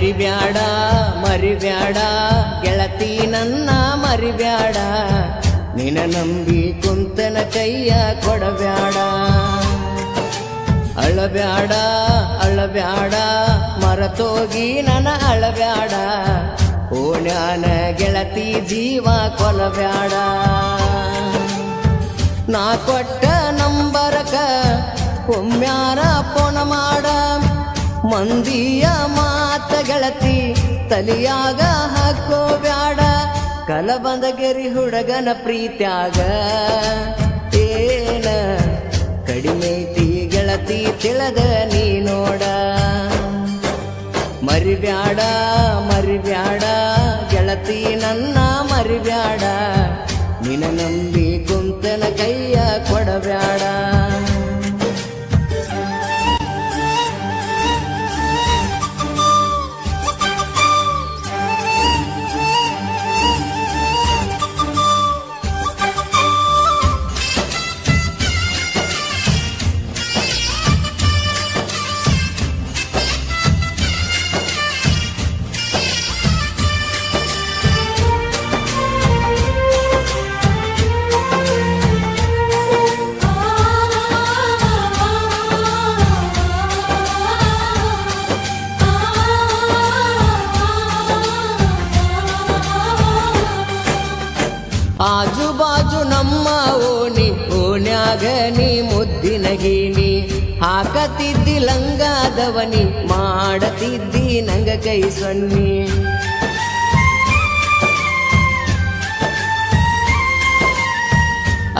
ಮರಿಬ್ಯಾಡ ಮರಿಬ್ಯಾಡ ಗೆಳತಿ ನನ್ನ ಮರಿಬ್ಯಾಡ, ನಿನ ನಂಬಿ ಕುಂತನ ಕೈಯ ಕೊಡಬ್ಯಾಡ. ಅಳಬ್ಯಾಡ ಅಳಬ್ಯಾಡ ಮರತೋಗಿ ನನ್ನ ಅಳಬ್ಯಾಡ, ಓಣ್ಯಾನ ಗೆಳತಿ ಜೀವ ಕೊಲಬ್ಯಾಡ. ನಾ ಕೊಟ್ಟ ನಂಬರಕ ಒಮ್ಮ್ಯಾರ ಫೋನ್ ಮಾಡ, ಮಂದಿಯ ಮಾತ ಗೆಳತಿ ತಲಿಯಾಗ ಹಾಕೋಬ್ಯಾಡ. ಕಲಬಂದಗೆರಿ ಹುಡುಗನ ಪ್ರೀತ್ಯಾಗ ಏನ ಕಡಿಮೈತಿ ಗೆಳತಿ ತಿಳದ ನೀ ನೋಡ. ಮರಿಬ್ಯಾಡ ಮರಿಬ್ಯಾಡ ಗೆಳತಿ ನನ್ನ ಮರಿಬ್ಯಾಡ, ನಿನ ನಂಬಿ ಕುಂತನ ಕೈಯ ಕೊಡಬ್ಯಾಡ. ಆಜು ಬಾಜು ನಮ್ಮ ಓಣಿ ಓಣ್ಯಾಗ ನೀ ಮುದ್ದಿನ ಗೀನಿ, ಹಾಕತಿದ್ದಿ ಲಂಗಾದವನಿ ಮಾಡತಿದ್ದಿ ನಂಗ ಕೈ ಸೊನ್ನಿ.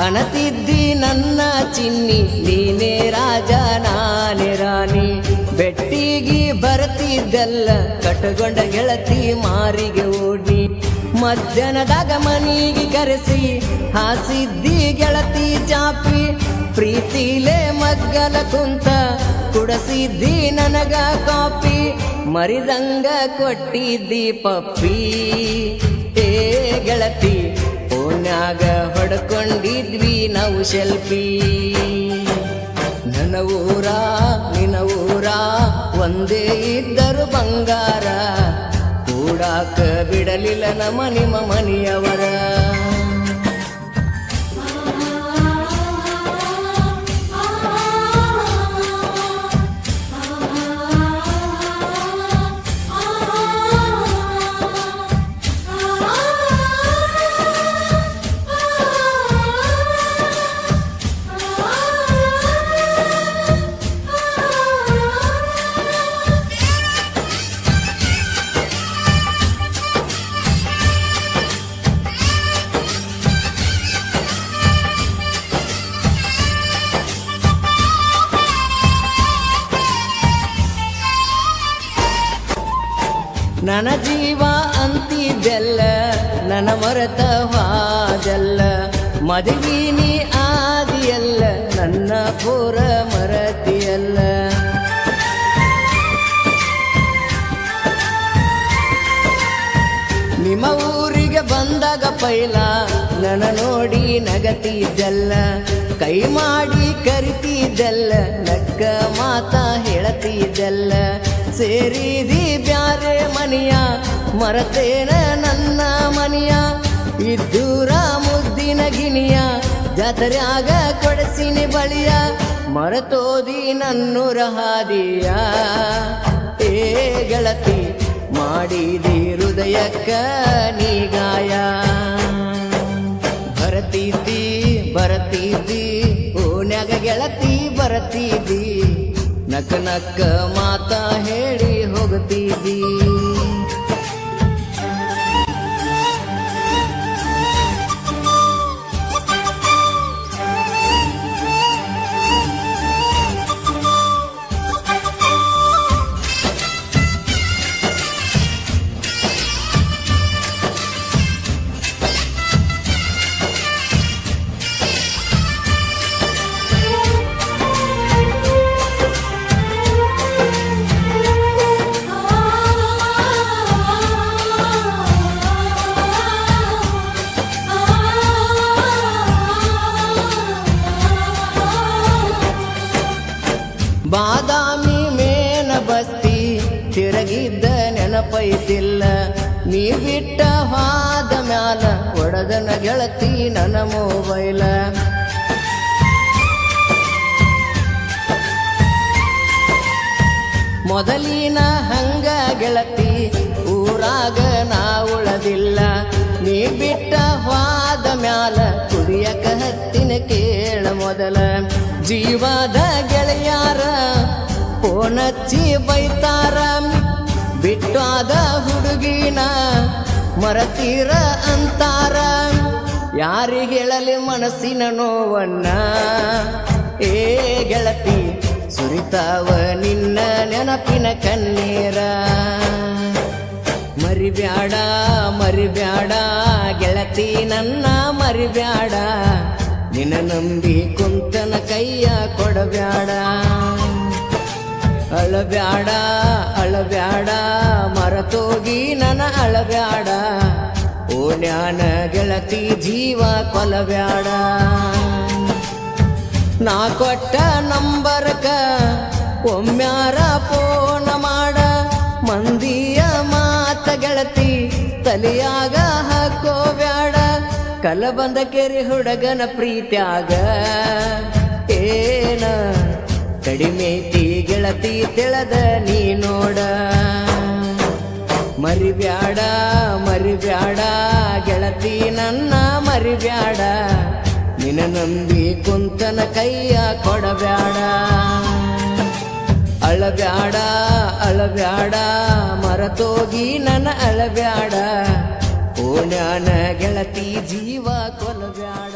ಅಣತಿದ್ದಿ ನನ್ನ ಚಿನ್ನಿ ನೀನೇ ರಾಜ ನಾನೇ ರಾಣಿ, ಬೆಟ್ಟಿಗಿ ಬರತಿದ್ದಲ್ಲ ಕಟ್ಟಗೊಂಡ ಗೆಳತಿ ಮಾರಿಗೆ ಓಡಿ. ಮಧ್ಯಾಹ್ನದಾಗ ಮನಿಗೆ ಕರೆಸಿ ಹಾಸಿದ್ದಿ ಗೆಳತಿ ಚಾಪಿ, ಪ್ರೀತಿಲೇ ಮಗ್ಗಲ ಕುಂತ ಕುಡಸಿದ್ದಿ ನನಗ ಕಾಪಿ, ಮರಿದಂಗ ಕೊಟ್ಟಿದ್ದಿ ಪಪ್ಪಿ. ಏ ಗೆಳತಿ ಓಣ್ಯಾಗ ಹೊಡ್ಕೊಂಡಿದ್ವಿ ನಾವು ಸೆಲ್ಫಿ. ನನ್ನ ಊರ ನಿನ್ನ ಊರ ಒಂದೇ ಇದ್ದರು ಬಂಗಾರ, ಕೂಡಾಕ ಬಿಡಲಿಲ್ಲ ನಮ್ಮ ನಿಮ್ಮ ಮನೆಯವರ. ನನ್ನ ಜೀವ ಅಂತಿದ್ದೆಲ್ಲ ನನ್ನ ಮರೆತ ಹಾದೆಲ್ಲ, ಮದುವಿನಿ ಆದಿಯಲ್ಲ ನನ್ನ ಪೂರ ಮರತಿಯಲ್ಲ. ನಿಮ್ಮ ಊರಿಗೆ ಬಂದಾಗ ಪೈಲ ನನ್ನ ನೋಡಿ ನಗತಿದ್ದಲ್ಲ, ಕೈ ಮಾಡಿ ಕರಿತಿದ್ದಲ್ಲ ನಕ್ಕ ಮಾತ ಹೇಳ್ತಿದ್ದಲ್ಲ. ಸೇರಿದಿ ಬ್ಯಾರೆ ಮನಿಯ ಮರತೇನ ನನ್ನ ಮನಿಯ, ಇದ್ದೂರ ಮುದ್ದಿನ ಗಿಣಿಯ ಜಾತ್ರ್ಯಾಗ ಕೊಡಸಿನಿ ಬಳಿಯ, ಮರತೋದಿ ನನ್ನೂರ ಹಾದಿಯ. ಏ ಗೆಳತಿ ಮಾಡಿದಿ ಹೃದಯಕ್ಕ ನೀ ಗಾಯ, ಬರತಿದ್ದಿ ಬರತಿದ್ದಿ ಓಣ್ಯಾಗ ಗೆಳತಿ ಬರತಿದ್ದಿ, ನಕ್ಕ ನಕ್ಕ ಮಾತ ಹೇಳಿ ಹೋಗ್ತಿದ್ದಿ. ನೀ ಬಿಟ್ಟ ಹಾದ ಮ್ಯಾಲ ಒಡದನ ಗೆಳತಿ ನನ್ನ ಮೊಬೈಲ ಮೊದಲಿನ ಹಂಗ ಗೆಳತಿ ಊರಾಗ ನಾ ಉಳದಿಲ್ಲ ನೀ ಬಿಟ್ಟ ಹಾದ ಮ್ಯಾಲ ಕುಡಿಯಕ ಹತ್ತಿನ ಕೇಳ ಮೊದಲ ಜೀವದ ಗೆಳೆಯಾರ ಫೋನಚ್ಚಿ ಬೈತಾರ ಬಿಟ್ಟಾದ ಹುಡುಗಿನ ಮರತೀರ ಅಂತಾರ ಯಾರಿಗೆ ಹೇಳಲಿ ಮನಸ್ಸಿನ ನೋವನ್ನ ಏ ಗೆಳತಿ ಸುರಿತಾವ ನಿನ್ನ ನೆನಪಿನ ಕಣ್ಣೀರ ಮರಿಬ್ಯಾಡ ಮರಿಬ್ಯಾಡ ಗೆಳತಿ ನನ್ನ ಮರಿಬ್ಯಾಡ ನಿನ್ನ ನಂಬಿ ಕುಂತನ ಕೈಯ ಕೊಡಬ್ಯಾಡ ಅಳಬ್ಯಾಡ ಅಳಬ್ಯಾಡ ಮರತೋಗಿ ನನ್ನ ಅಳಬ್ಯಾಡ ಓಣ್ಯಾನ ಗೆಳತಿ ಜೀವ ಕೊಲಬ್ಯಾಡ ನಾ ಕೊಟ್ಟ ನಂಬರ್ಕ ಒಮ್ಮ್ಯಾರ ಫೋನ ಮಾಡ ಮಂದಿಯ ಮಾತ ಗೆಳತಿ ತಲಿಯಾಗ ಹಾಕೋಬ್ಯಾಡ ಕಲ ಬಂದ ಕೆರೆ ಹುಡುಗನ ಪ್ರೀತ್ಯಾಗ ಏನ ಕಡಿಮೆತಿ ಗೆಳತಿ ತಿಳದ ನೀ ನೋಡ ಮರಿಬ್ಯಾಡ ಮರಿಬ್ಯಾಡ ಗೆಳತಿ ನನ್ನ ಮರಿಬ್ಯಾಡ ನಿನ್ನ ನಂಬಿ ಕುಂತನ ಕೈಯ ಕೊಡಬ್ಯಾಡ ಅಳಬ್ಯಾಡ ಅಳಬ್ಯಾಡ ಮರತೋಗಿ ನನ್ನ ಅಳಬ್ಯಾಡ ಓಣ್ಯಾನ ಗೆಳತಿ ಜೀವ ಕೊಲಬ್ಯಾಡ